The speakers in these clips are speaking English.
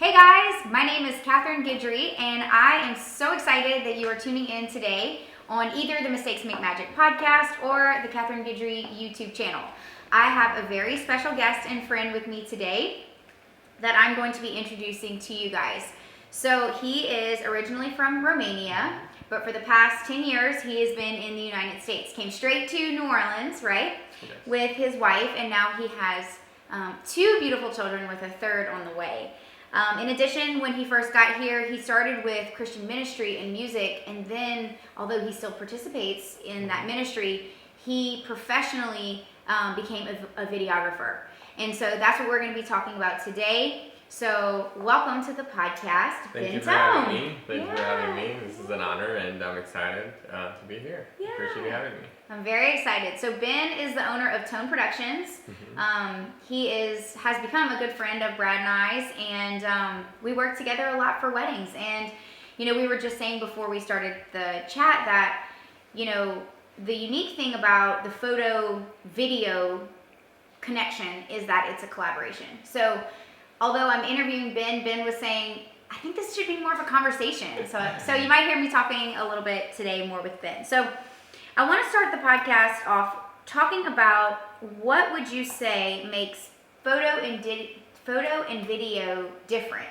Hey guys, my name is Catherine Guidry, and I am so excited that you are tuning in today on either the Mistakes Make Magic podcast or the Catherine Guidry YouTube channel. I have a very special guest and friend with me today that I'm going to be introducing to you guys. So he is originally from Romania, but for the past 10 years he has been in the United States. Came straight to New Orleans, right? Yes. With his wife, and now he has two beautiful children with a third on the way. In addition, when he first got here, he started with Christian ministry and music, and then, although he still participates in that ministry, he professionally became a videographer. And so that's what we're going to be talking about today. So welcome to the podcast, Thank you for Tone. having me. Thank you for having me. This is an honor, and I'm excited to be here. Yeah. Appreciate you having me. I'm very excited. So Ben is the owner of Tone Productions. He has become a good friend of Brad and I's, and we work together a lot for weddings. And we were just saying before we started the chat that the unique thing about the photo video connection is that it's a collaboration. So although I'm interviewing Ben was saying, I think this should be more of a conversation. So you might hear me talking a little bit today more with Ben. So I want to start the podcast off talking about what would you say makes photo and video different,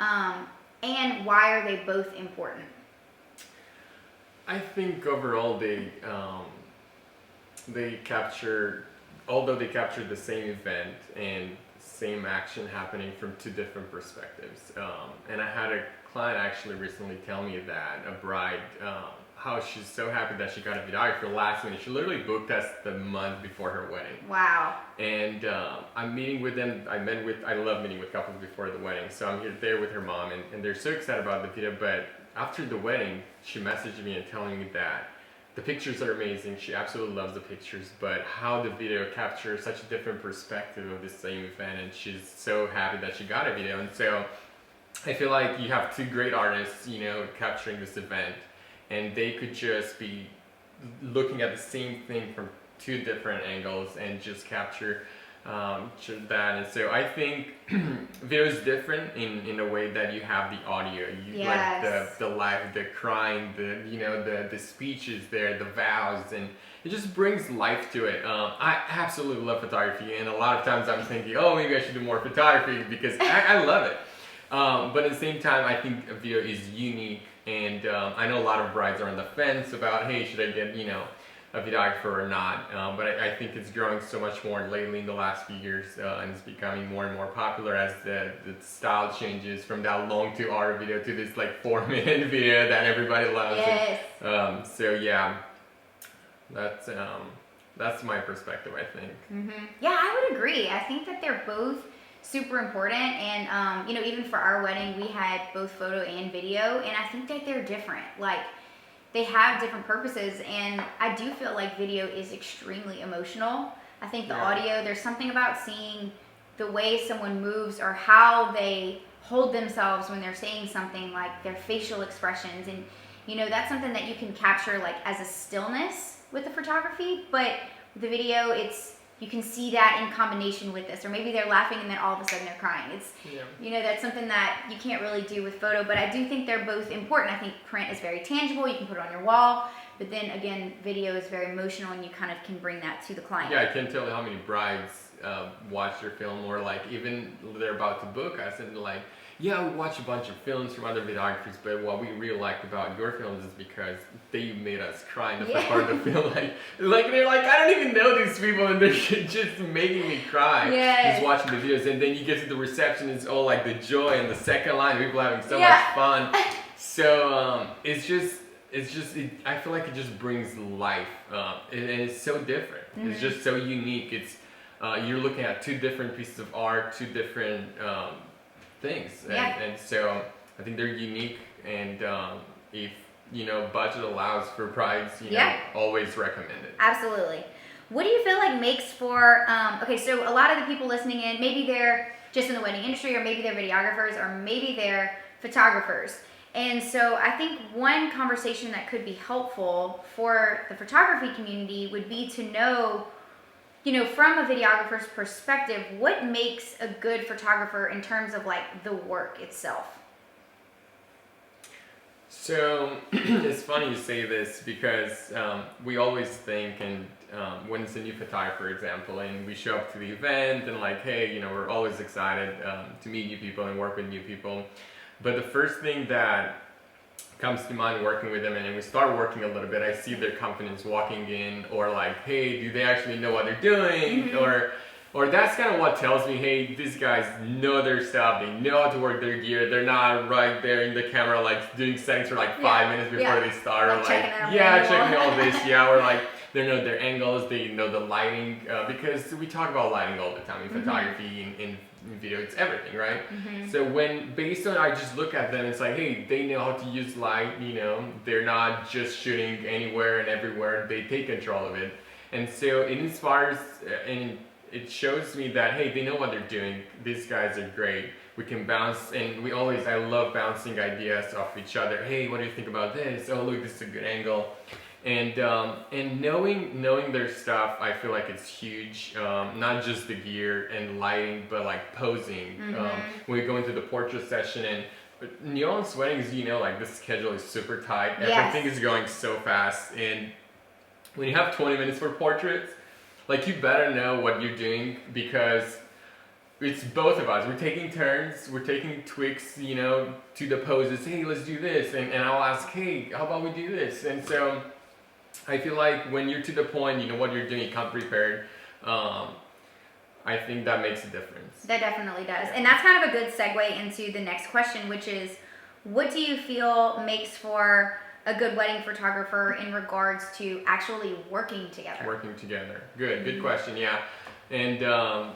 and why are they both important? I think overall they capture, although they capture the same event and same action happening from two different perspectives. And I had a client actually recently tell me that, a bride, how she's so happy that she got a videographer last minute. She literally booked us the month before her wedding. Wow. And I'm meeting with them. I love meeting with couples before the wedding. So I'm there with her mom, and they're so excited about the video. But after the wedding, she messaged me and telling me that the pictures are amazing. She absolutely loves the pictures, but how the video captures such a different perspective of the same event, and she's so happy that she got a video. And so I feel like you have two great artists, capturing this event, and they could just be looking at the same thing from two different angles and just capture that. And so I think video is different in a way that you have the audio, like the live, the crying, the speeches there, the vows, and it just brings life to it. I absolutely love photography, and a lot of times I'm thinking, oh, maybe I should do more photography because I love it. But at the same time, I think a video is unique, and I know a lot of brides are on the fence about, hey, should I get, a videographer or not? But I think it's growing so much more lately in the last few years, and it's becoming more and more popular as the style changes from that long 2-hour video to this 4-minute video that everybody loves. Yes. And, so yeah, that's my perspective, I think. Mm-hmm. Yeah, I would agree. I think that they're both super important, and even for our wedding we had both photo and video, and I think that they're different. They have different purposes, and I do feel like video is extremely emotional. I think the audio, there's something about seeing the way someone moves or how they hold themselves when they're saying something, like their facial expressions, and that's something that you can capture as a stillness with the photography, but with the video you can see that in combination with this, or maybe they're laughing and then all of a sudden they're crying. That's something that you can't really do with photo, but I do think they're both important. I think print is very tangible, you can put it on your wall, but then again, video is very emotional, and you kind of can bring that to the client. Yeah, I can't tell you how many brides watch your film, or even they're about to book us, and yeah, we watch a bunch of films from other videographers, but what we really liked about your films is because they made us cry in the first part of the film. They're like, I don't even know these people, and they're just making me cry. Yes. Just watching the videos, and then you get to the reception, it's all the joy, and the second line, people having so much fun. So I feel like it just brings life, and it's so different. Mm-hmm. It's just so unique. It's you're looking at two different pieces of art, two different things, and so I think they're unique, and if budget allows for brides, always recommend it. Absolutely. What do you feel like makes for okay, so a lot of the people listening in, maybe they're just in the wedding industry, or maybe they're videographers, or maybe they're photographers, and so I think one conversation that could be helpful for the photography community would be to know from a videographer's perspective, what makes a good photographer in terms of like the work itself? So it's funny you say this because we always think, and when it's a new photographer, for example, and we show up to the event and like, hey, we're always excited to meet new people and work with new people. But the first thing that comes to mind working with them, and we start working a little bit, I see their confidence walking in, or like, hey, do they actually know what they're doing? Mm-hmm. Or that's kind of what tells me, hey, these guys know their stuff, they know how to work their gear, they're not right there in the camera like doing settings for like 5 minutes before they start, or like checking all this, or like they know their angles, they know the lighting, because we talk about lighting all the time in photography, in video, it's everything, right? So when based on, I just look at them, it's like, hey, they know how to use light, they're not just shooting anywhere and everywhere, they take control of it. And so it inspires and it shows me that, hey, they know what they're doing, these guys are great, we can bounce, and I love bouncing ideas off each other. Hey, what do you think about this? Oh, look, this is a good angle. And knowing their stuff, I feel like it's huge. Not just the gear and lighting, but like posing. When we go into the portrait session, and New Orleans weddings, like the schedule is super tight. Everything is going so fast, and when you have 20 minutes for portraits, like you better know what you're doing, because it's both of us. We're taking turns, we're taking tweaks, to the poses. Hey, let's do this, and I'll ask, hey, how about we do this? And so I feel like when you're to the point, you know what you're doing, you come prepared. I think that makes a difference. That definitely does. And that's kind of a good segue into the next question, which is, what do you feel makes for a good wedding photographer in regards to actually working together? Working together. Good question, yeah. And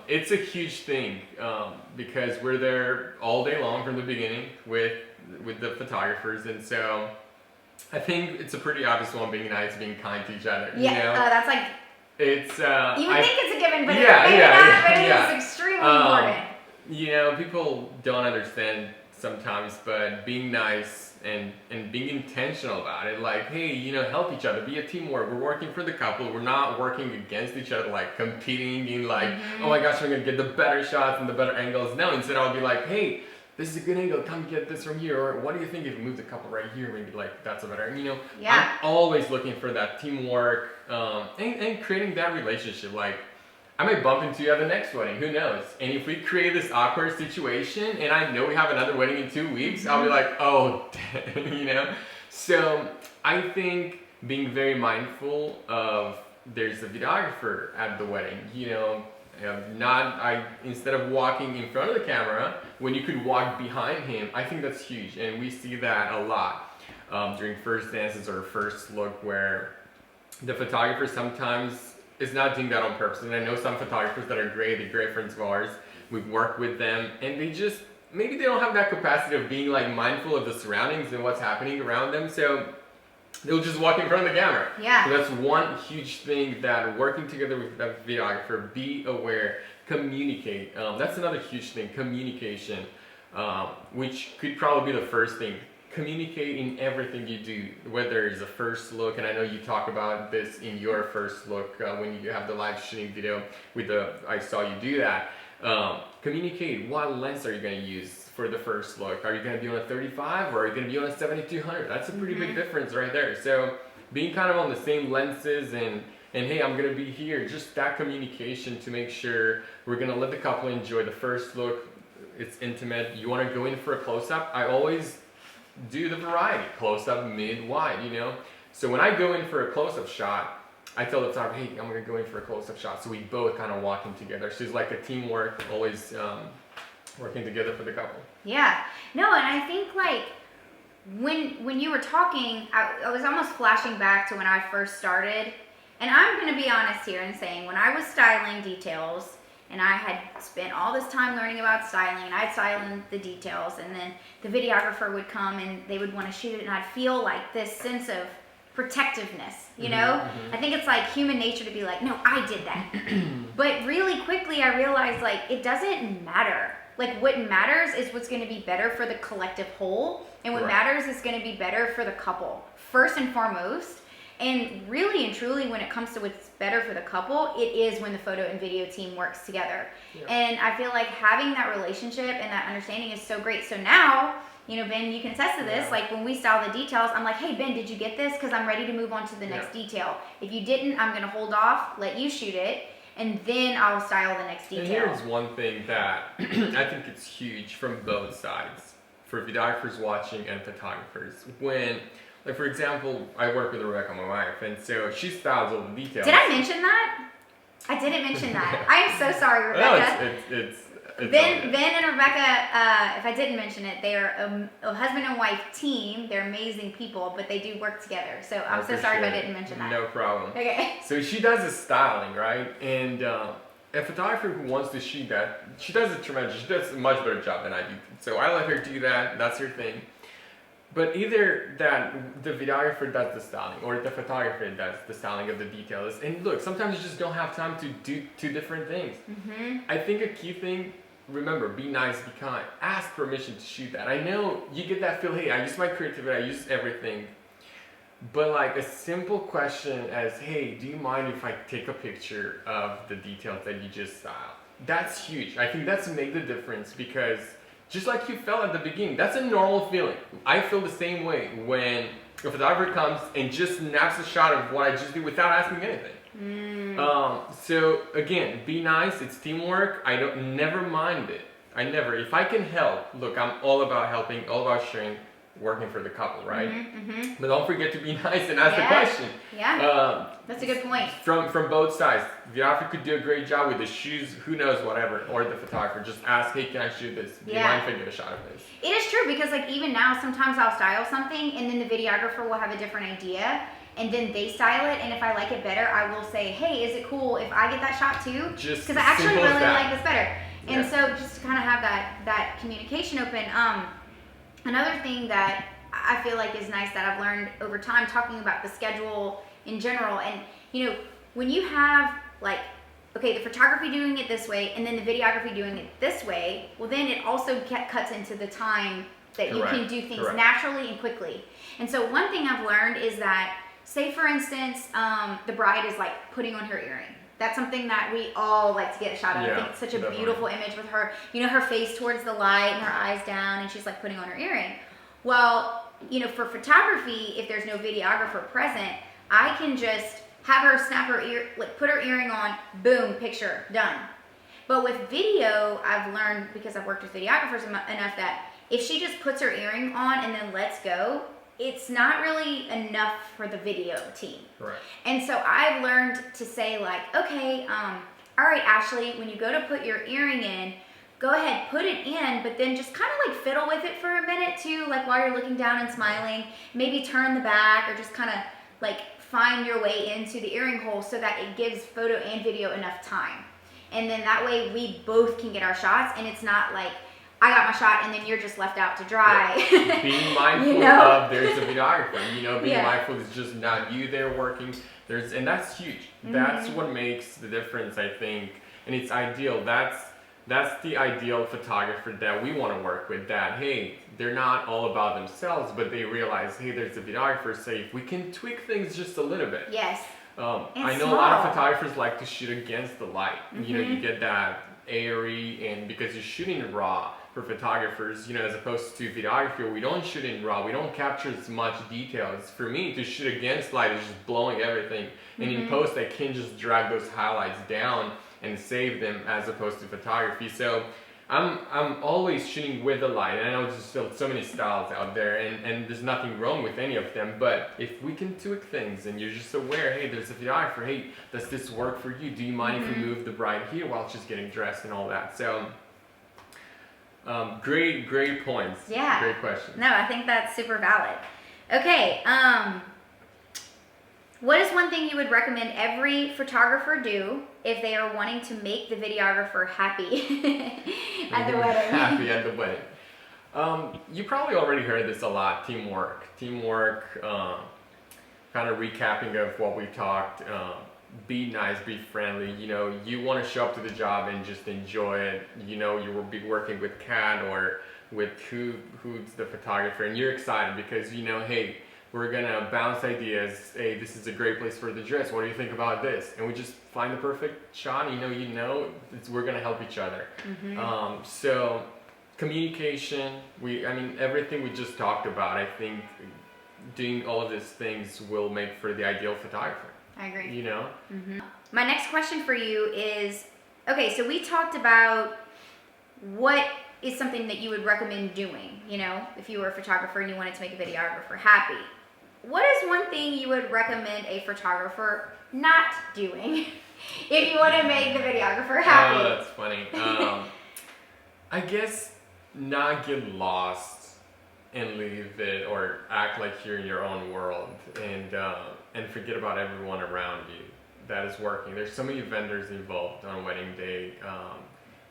it's a huge thing because we're there all day long from the beginning with the photographers, and so I think it's a pretty obvious one, being nice, being kind to each other. That's like, it's you would think it's a given, but it's extremely important. People don't understand sometimes, but being nice and being intentional about it, like, hey, help each other, be a teamwork. We're working for the couple. We're not working against each other, like competing in like, oh my gosh, we're gonna get the better shots and the better angles. No, instead I'll be like, hey, this is a good angle, come get this from here, or what do you think if we move the couple right here, maybe like that's a better, I'm always looking for that teamwork, and creating that relationship. Like, I might bump into you at the next wedding, who knows? And if we create this awkward situation, and I know we have another wedding in 2 weeks, I'll be like, oh, So I think being very mindful of, there's a videographer at the wedding, instead of walking in front of the camera, when you could walk behind him, I think that's huge. And we see that a lot during first dances or first look, where the photographer sometimes is not doing that on purpose. And I know some photographers that are great, they're great friends of ours, we've worked with them, and maybe they don't have that capacity of being like mindful of the surroundings and what's happening around them, so they'll just walk in front of the camera. Yeah. So that's one huge thing, that working together with a videographer, be aware, communicate. That's another huge thing, communication, which could probably be the first thing. Communicate in everything you do, whether it's a first look, and I know you talk about this in your first look when you have the live shooting video I saw you do that. Communicate, what lens are you going to use for the first look? Are you going to be on a 35 or are you going to be on a 7200? That's a pretty big difference right there. So being kind of on the same lenses, and hey, I'm going to be here, just that communication to make sure we're going to let the couple enjoy the first look. It's intimate. You want to go in for a close-up. I always do the variety, close-up, mid, wide, So when I go in for a close-up shot, I tell the photographer, hey, I'm going to go in for a close-up shot. So we both kind of walk in together. So it's like a teamwork, always working together for the couple. Yeah. No, and I think like when you were talking, I was almost flashing back to when I first started. And I'm going to be honest here and saying, when I was styling details, and I had spent all this time learning about styling, and I'd style in the details, and then the videographer would come and they would want to shoot it, and I'd feel like this sense of protectiveness, I think it's like human nature to be like, no, I did that. But really quickly I realized, like, it doesn't matter. Like, what matters is what's going to be better for the collective whole, and what matters is going to be better for the couple first and foremost. And really and truly, when it comes to what's better for the couple, it is when the photo and video team works together. Yeah. And I feel like having that relationship and that understanding is so great. So now, you know, Ben, you can attest to this. Yeah. Like when we style the details, I'm like, hey, Ben, did you get this? Because I'm ready to move on to the next detail. If you didn't, I'm going to hold off, let you shoot it, and then I'll style the next detail. And here's one thing that I think it's huge from both sides, for videographers watching and photographers. When, like for example, I work with Rebecca, my wife, and so she styles all the details. Did I mention that? I didn't mention that. I am so sorry, Rebecca. No, it's Ben and Rebecca, if I didn't mention it, they are a husband and wife team. They're amazing people, but they do work together. So I'm so sorry if I didn't mention that. No problem. Okay. So she does the styling, right? And a photographer who wants to shoot that, she does a much better job than I do. So I let her do that. That's her thing. But either that the videographer does the styling or the photographer does the styling of the details. And look, sometimes you just don't have time to do two different things. Mm-hmm. I think a key thing, remember, be nice, be kind. Ask permission to shoot that. I know you get that feel, hey, I use my creativity, I use everything. But like a simple question as, hey, do you mind if I take a picture of the details that you just styled? That's huge. I think that's make the difference, because just like you felt at the beginning, that's a normal feeling. I feel the same way when a photographer comes and just snaps a shot of what I just did without asking anything. So again, be nice. It's teamwork. I never mind it. If I can help, look, I'm all about helping, all about sharing, working for the couple, right? Mm-hmm, mm-hmm. But don't forget to be nice and ask the question. Yeah, that's a good point. From both sides. The videographer could do a great job with the shoes, who knows, whatever, or the photographer. Just ask, hey, can I shoot this? Do you mind if I get a shot of this? It is true, because like even now, sometimes I'll style something and then the videographer will have a different idea, and then they style it, and if I like it better, I will say, hey, is it cool if I get that shot too? Because I actually really like this better. And so just to kind of have that communication open. Another thing that I feel like is nice that I've learned over time, talking about the schedule in general, and you know, when you have like, okay, the photography doing it this way and then the videography doing it this way, well then it also cuts into the time that you can do things naturally and quickly. And so one thing I've learned is that, say for instance, the bride is like putting on her earring. That's something that we all like to get a shot of. I think it's such a beautiful image with her, you know, her face towards the light and her eyes down, and she's like putting on her earring. Well, you know, for photography, if there's no videographer present, I can just have her snap her ear, like put her earring on, boom, picture, done. But with video, I've learned, because I've worked with videographers enough, that if she just puts her earring on and then lets go, it's not really enough for the video team. Right. And so I've learned to say like, okay, all right, Ashley, when you go to put your earring in, go ahead, put it in, but then just kind of like fiddle with it for a minute too, like while you're looking down and smiling, maybe turn the back or just kind of like find your way into the earring hole so that it gives photo and video enough time. And then that way we both can get our shots, and it's not like, I got my shot and then you're just left out to dry. Yeah. Being mindful of there's a videographer, you know, being mindful is just not you there working. And that's huge. Mm-hmm. That's what makes the difference, I think. And it's ideal. That's the ideal photographer that we want to work with, that, hey, they're not all about themselves, but they realize, hey, there's a videographer, say, if we can tweak things just a little bit. Yes. I know a lot of photographers like to shoot against the light. Mm-hmm. You know, you get that airy, and because you're shooting raw, for photographers, you know, as opposed to videography, we don't shoot in raw, we don't capture as much details. For me, to shoot against light is just blowing everything. And in post, I can just drag those highlights down and save them, as opposed to photography. So I'm always shooting with the light, and I know there's still so many styles out there, and there's nothing wrong with any of them, but if we can tweak things and you're just aware, hey, there's a videographer, hey, does this work for you? Do you mind if we move the bride here while she's getting dressed and all that? So great points. Yeah. Great question. No, I think that's super valid. Okay. What is one thing you would recommend every photographer do if they are wanting to make the videographer happy at the wedding? Happy at the wedding. You probably already heard this a lot. Teamwork, kind of recapping of what we talked. Be nice, be friendly. You know, you want to show up to the job and just enjoy it. You know, you will be working with Kat or with who's the photographer, and you're excited because you know, hey, We're gonna bounce ideas. Hey, this is a great place for the dress. What do you think about this? And we just find the perfect shot. We're gonna help each other. So communication. Everything we just talked about. I think doing all of these things will make for the ideal photographer. I agree. You know. My next question for you is, okay, so we talked about what is something that you would recommend doing, if you were a photographer and you wanted to make a videographer happy. What is one thing you would recommend a photographer not doing if you want to make the videographer happy? Oh, that's funny. I guess not get lost and leave it, or act like you're in your own world and forget about everyone around you that is working. There's so many vendors involved on a wedding day.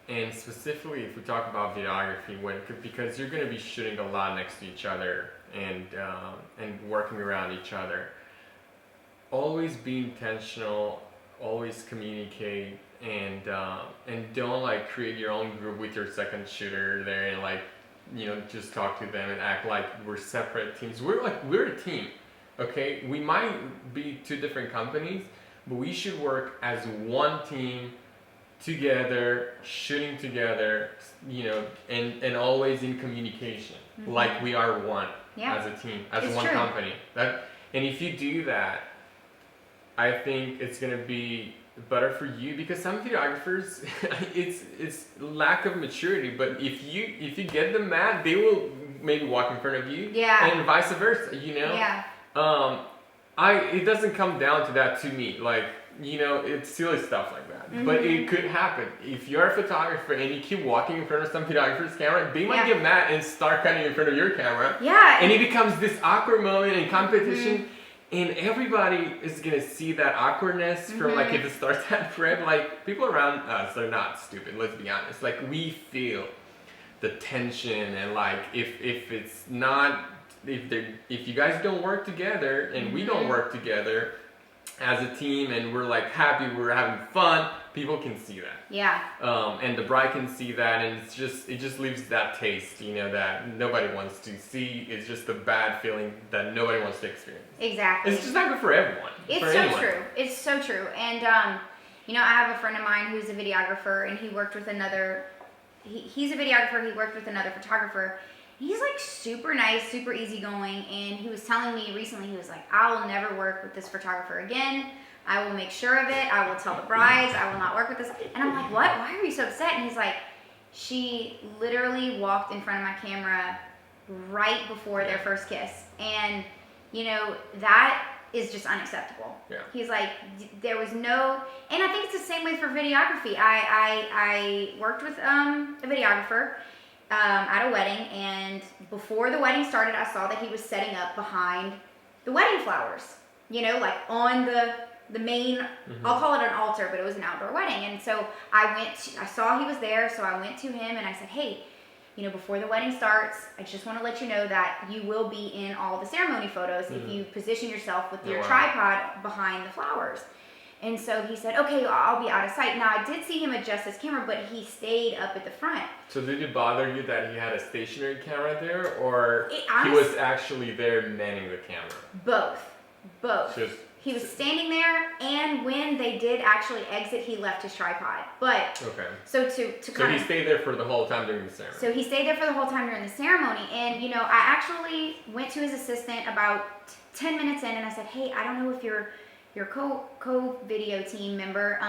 And specifically, if we talk about videography, because you're going to be shooting a lot next to each other and working around each other, always be intentional, always communicate, and don't create your own group with your second shooter there and just talk to them and act like we're separate teams. We're a team, okay? We might be two different companies, but we should work as one team, together, shooting together, and always in communication, like we are one as a team, as one company. And if you do that, I think it's gonna be better for you, because some videographers, it's lack of maturity. But if you get them mad, they will maybe walk in front of you, and vice versa. It doesn't come down to that to me. It's silly stuff like that. But it could happen. If you're a photographer and you keep walking in front of some photographer's camera, they might get mad and start cutting in front of your camera. And it becomes this awkward moment in competition. And everybody is going to see that awkwardness from if it starts at prep. People around us are not stupid, let's be honest. We feel the tension, and if it's not, if you guys don't work together and we don't work together as a team, and we're happy, we're having fun, people can see that. And the bride can see that, and it just leaves that taste, that nobody wants to see. It's just a bad feeling that nobody wants to experience. Exactly. It's just not good for everyone. It's so true. And I have a friend of mine who's a videographer, and he worked with another. He's a videographer. He worked with another photographer. He's super nice, super easygoing, and he was telling me recently, he was like, I will never work with this photographer again. I will make sure of it. I will tell the brides I will not work with this. And I'm like, what? Why are you so upset? And he's like, she literally walked in front of my camera right before their first kiss. And, that is just unacceptable. He's like, there was no, and I think it's the same way for videography. I worked with a videographer at a wedding, and before the wedding started, I saw that he was setting up behind the wedding flowers, on the main, I'll call it an altar, but it was an outdoor wedding. And so I saw he was there, so I went to him and I said, hey, before the wedding starts, I just want to let you know that you will be in all the ceremony photos if you position yourself with your tripod behind the flowers. And so he said, okay, I'll be out of sight. Now, I did see him adjust his camera, but he stayed up at the front. So did it bother you that he had a stationary camera there, or he was actually there manning the camera? Both. He was standing there, and when they did actually exit, he left his tripod. But so he stayed there for the whole time during the ceremony. So he stayed there for the whole time during the ceremony, and I actually went to his assistant about 10 minutes in, and I said, hey, I don't know if your co-video team member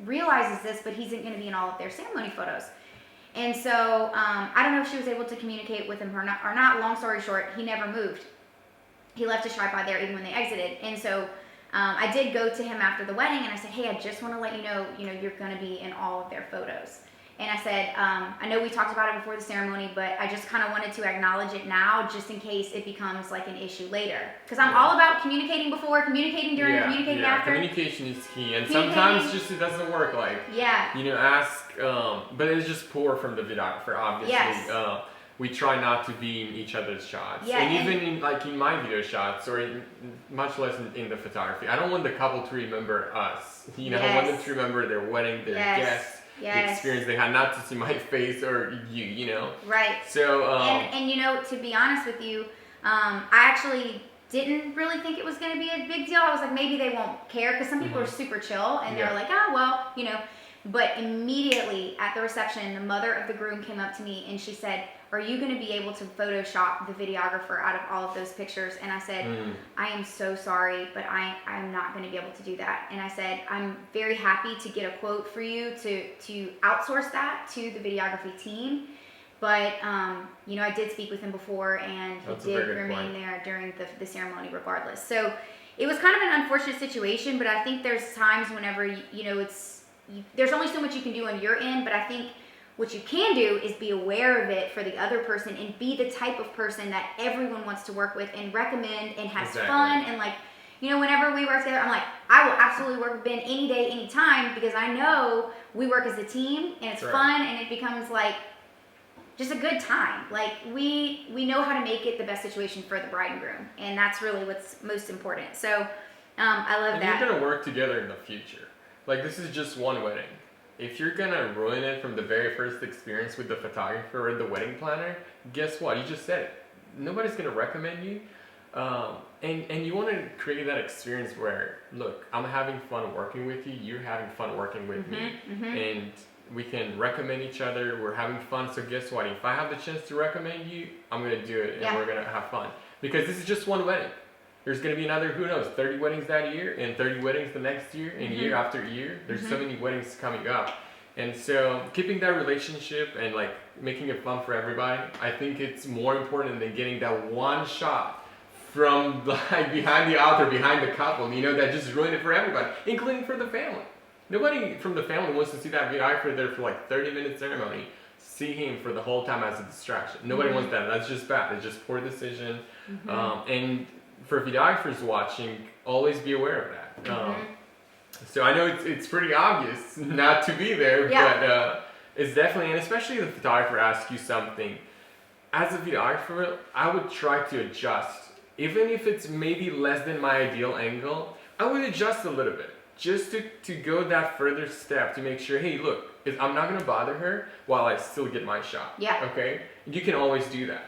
realizes this, but he's going to be in all of their ceremony photos. And so I don't know if she was able to communicate with him or not. Long story short, he never moved. He left his tripod there even when they exited. And so I did go to him after the wedding, and I said, hey, I just want to let you know, you're going to be in all of their photos. And I said, I know we talked about it before the ceremony, but I just kind of wanted to acknowledge it now, just in case it becomes an issue later. Because I'm all about communicating before, communicating during, communicating after. Communication is key, and sometimes it doesn't work. Ask, but it's just poor from the videographer, obviously. Yes. We try not to be in each other's shots, and even in my video shots, or much less in the photography. I don't want the couple to remember us. I want them to remember their wedding, their guests. The experience they had, not to see my face or you. Right. So and to be honest with you, I actually didn't really think it was going to be a big deal. I was like, maybe they won't care, because some people are super chill and they're like, oh, well, you know. But immediately at the reception, the mother of the groom came up to me and she said, are you going to be able to Photoshop the videographer out of all of those pictures? And I said, I am so sorry, but I'm not going to be able to do that. And I said, I'm very happy to get a quote for you to outsource that to the videography team. But, you know, I did speak with him before, and he did remain there during the ceremony regardless. So it was kind of an unfortunate situation, but I think there's times whenever, you know, there's only so much you can do on your end, but I think what you can do is be aware of it for the other person and be the type of person that everyone wants to work with and recommend and has fun. And like, you know, whenever we work together, I'm like, I will absolutely work with Ben any day, any time, because I know we work as a team and it's fun, and it becomes like just a good time. Like we know how to make it the best situation for the bride and groom, and that's really what's most important. So I love that. And you're gonna work together in the future. Like, this is just one wedding. If you're gonna ruin it from the very first experience with the photographer or the wedding planner, guess what? You just said it. Nobody's gonna recommend you. And you want to create that experience where, look, I'm having fun working with you, you're having fun working with me, and we can recommend each other, we're having fun. So guess what? If I have the chance to recommend you, I'm gonna do it, and we're gonna have fun. Because this is just one wedding. There's going to be another, who knows, 30 weddings that year, and 30 weddings the next year, and year after year. There's so many weddings coming up. And so keeping that relationship and like making it fun for everybody, I think it's more important than getting that one shot from like behind the altar, behind the couple, you know, that just ruined it for everybody, including for the family. Nobody from the family wants to see that videographer there for like 30-minute ceremony, see him for the whole time as a distraction. Nobody wants that. That's just bad. It's just poor decision. And for videographers watching, always be aware of that. So I know it's pretty obvious not to be there, but it's definitely, and especially if the photographer asks you something, as a videographer, I would try to adjust. Even if it's maybe less than my ideal angle, I would adjust a little bit, just to go that further step to make sure, hey, look, I'm not gonna bother her while I still get my shot. Okay? You can always do that.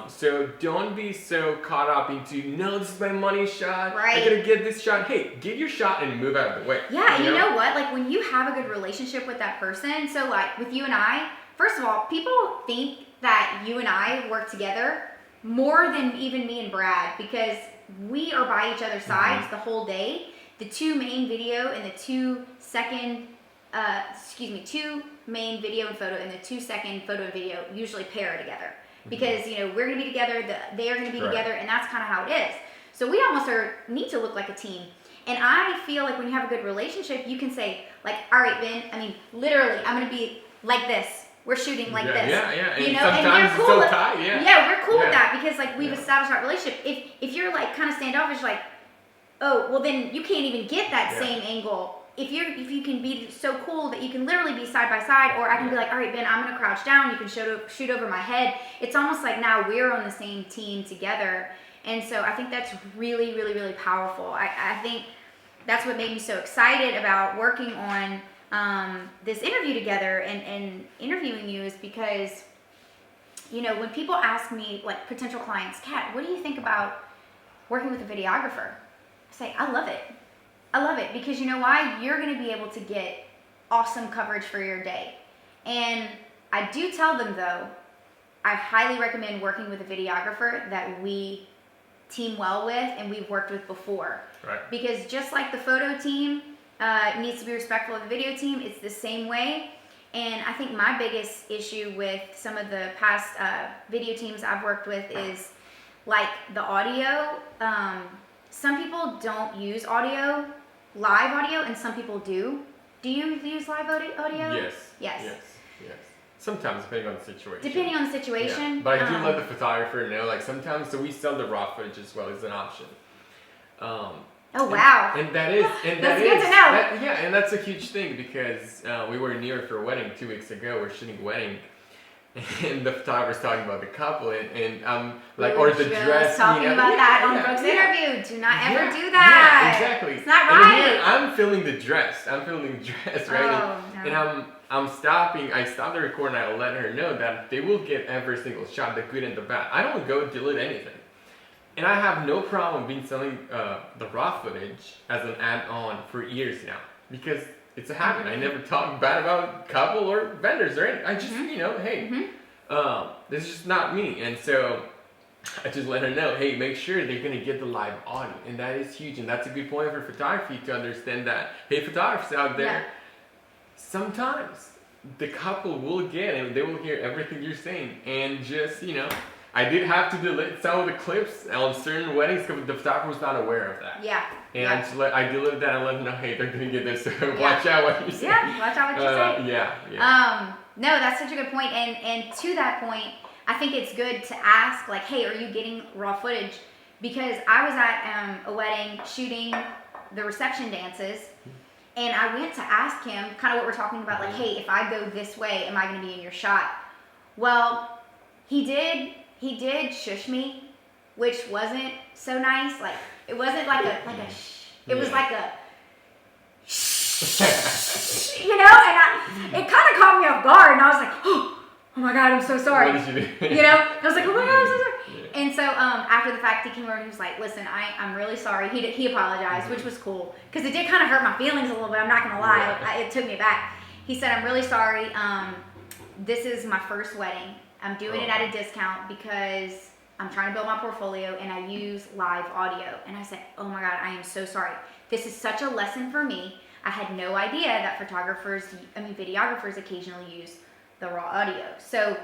So don't be so caught up into, no, this is my money shot, I gotta get this shot. Hey, get your shot and move out of the way. And you know what? Like, when you have a good relationship with that person, so like with you and I, first of all, people think that you and I work together more than even me and Brad, because we are by each other's sides the whole day. The two main video and the 2 main video and photo and the 2-second photo and video usually pair together. Because, you know, we're going to be together, they are going to be together, and that's kind of how it is. So we almost need to look like a team. And I feel like when you have a good relationship, you can say, like, all right, Ben, I mean, literally, I'm going to be like this. We're shooting like this. And you know, sometimes and we're cool it's so tight, we're cool with that, because, like, we've established our relationship. If you're, like, kind of standoffish, like, oh, well, then you can't even get that same angle. If you can be so cool that you can literally be side by side, or I can be like, all right, Ben, I'm gonna crouch down, you can shoot over my head. It's almost like now we're on the same team together. And so I think that's really, really, really powerful. I think that's what made me so excited about working on this interview together and interviewing you, is because, you know, when people ask me, like potential clients, Kat, what do you think about working with a videographer? I say, I love it. I love it, because you know why? You're going to be able to get awesome coverage for your day. And I do tell them, though, I highly recommend working with a videographer that we team well with and we've worked with before. Because just like the photo team needs to be respectful of the video team, it's the same way. And I think my biggest issue with some of the past video teams I've worked with is like the audio. Some people don't use live audio, and some people do. Do you use live audio? Yes. Sometimes, depending on the situation. Depending on the situation. Yeah. But I do let the photographer know, like sometimes, so we sell the raw footage as well as an option. Oh, wow. And that is, that's good to know. And that's a huge thing, because we were in New York for a wedding 2 weeks ago. We're shooting a wedding. And the photographer's talking about the couple, and like, or the dress. Talking about that on Brooke's interview. Do not ever do that. Exactly. It's not right. And here, I'm filming the dress. right? And I'm stopping. I stop the record, and I let her know that they will get every single shot, the good and the bad. I don't go delete anything. And I have no problem being selling the raw footage as an add-on for years now because it's a habit. I never talk bad about couple or vendors or anything. I just, hey, this is just not me. And so I just let her know, hey, make sure they're going to get the live audio. And that is huge. And that's a good point for photography to understand that, hey, photographers out there, sometimes the couple will get and they will hear everything you're saying. And just, I did have to delete some of the clips on certain weddings because the photographer was not aware of that. Yeah. And I deleted that and let them know, hey, they're going to get this. So watch out what you say. Yeah, watch out what you say. Yeah. No, that's such a good point. And to that point, I think it's good to ask, like, hey, are you getting raw footage? Because I was at a wedding shooting the reception dances, and I went to ask him kind of what we're talking about, like, hey, if I go this way, am I going to be in your shot? Well, he did shush me, which wasn't so nice. Like, it wasn't like a shh. It was like a shh, and it kind of caught me off guard, and I was like, oh my God, I'm so sorry. What did you do? I was like, oh my God, I'm so sorry. Yeah. And so after the fact, he came over and he was like, listen, I'm really sorry. He apologized, which was cool, because it did kind of hurt my feelings a little bit. I'm not going to lie. It took me back. He said, I'm really sorry. This is my first wedding. I'm doing it at a discount because I'm trying to build my portfolio and I use live audio. And I said, oh my God, I am so sorry. This is such a lesson for me. I had no idea that videographers occasionally use the raw audio. So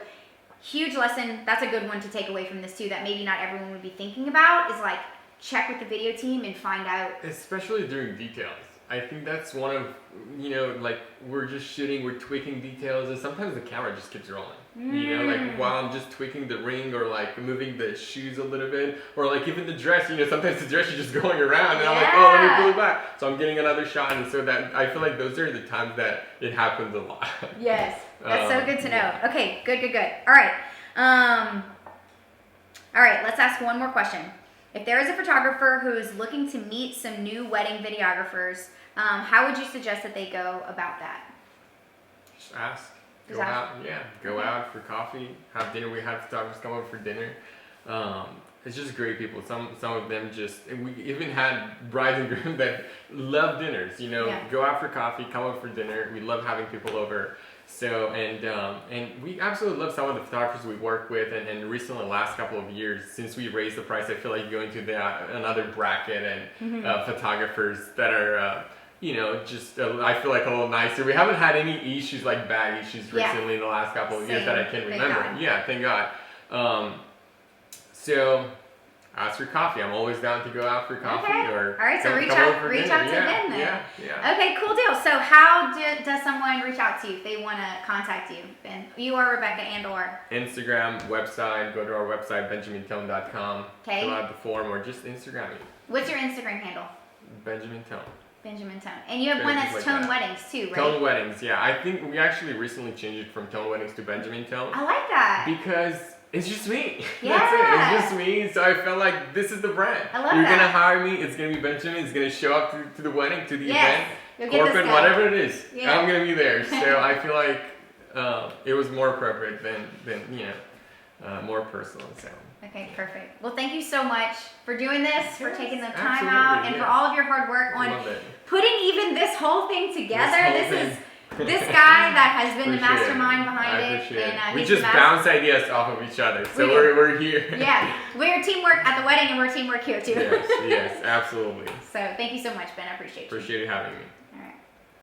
huge lesson. That's a good one to take away from this too, that maybe not everyone would be thinking about, is like, check with the video team and find out. Especially during details. I think that's one of, like, we're just shooting, we're tweaking details, and sometimes the camera just keeps rolling. Like while I'm just tweaking the ring or like moving the shoes a little bit, or like even the dress, sometimes the dress is just going around and I'm like, oh, let me pull it back. So I'm getting another shot, and so that, I feel like those are the times that it happens a lot. Yes, that's so good to know. Okay, good. All right, let's ask one more question. If there is a photographer who is looking to meet some new wedding videographers, how would you suggest that they go about that? Just ask. Go out for coffee, have dinner. We had photographers come over for dinner. It's just great people. Some of them we even had brides and grooms that love dinners. Go out for coffee, come over for dinner. We love having people over. So and we absolutely love some of the photographers we work with, and recently, the last couple of years, since we raised the price, I feel like going to another bracket and photographers that are I feel like a little nicer. We haven't had any issues, like bad issues recently in the last couple of years that I can remember. Thank God. So ask for coffee. I'm always down to go out for coffee. Okay. Or all right, so reach out to Ben then. Yeah. Okay, cool deal. So how does someone reach out to you if they want to contact you, Ben? You or Rebecca and/or? Instagram, website. Go to our website, benjamintone.com. Okay. Fill out the form or just Instagram me. What's your Instagram handle? Benjamin Tone. And you have one that's Tone Weddings too, right? Tone Weddings, yeah. I think we actually recently changed it from Tone Weddings to Benjamin Tone. I like that. Because it's just me. Yeah. That's it. It's just me. So I felt like this is the brand. I love You're that. going to hire me. It's going to be Benjamin. It's going to show up to the wedding, to the event, You'll get corporate, whatever it is. Yeah. I'm going to be there. So I feel like it was more appropriate than more personal. So. Okay, perfect. Well, thank you so much for doing this, for taking the time absolutely, out, and for all of your hard work on putting even this whole thing together. This guy that has been the mastermind behind it. And, we just bounce ideas off of each other, so we're here. Yeah, we're teamwork at the wedding, and we're teamwork here too. Yes, absolutely. So thank you so much, Ben. I appreciate you. Appreciate you having me.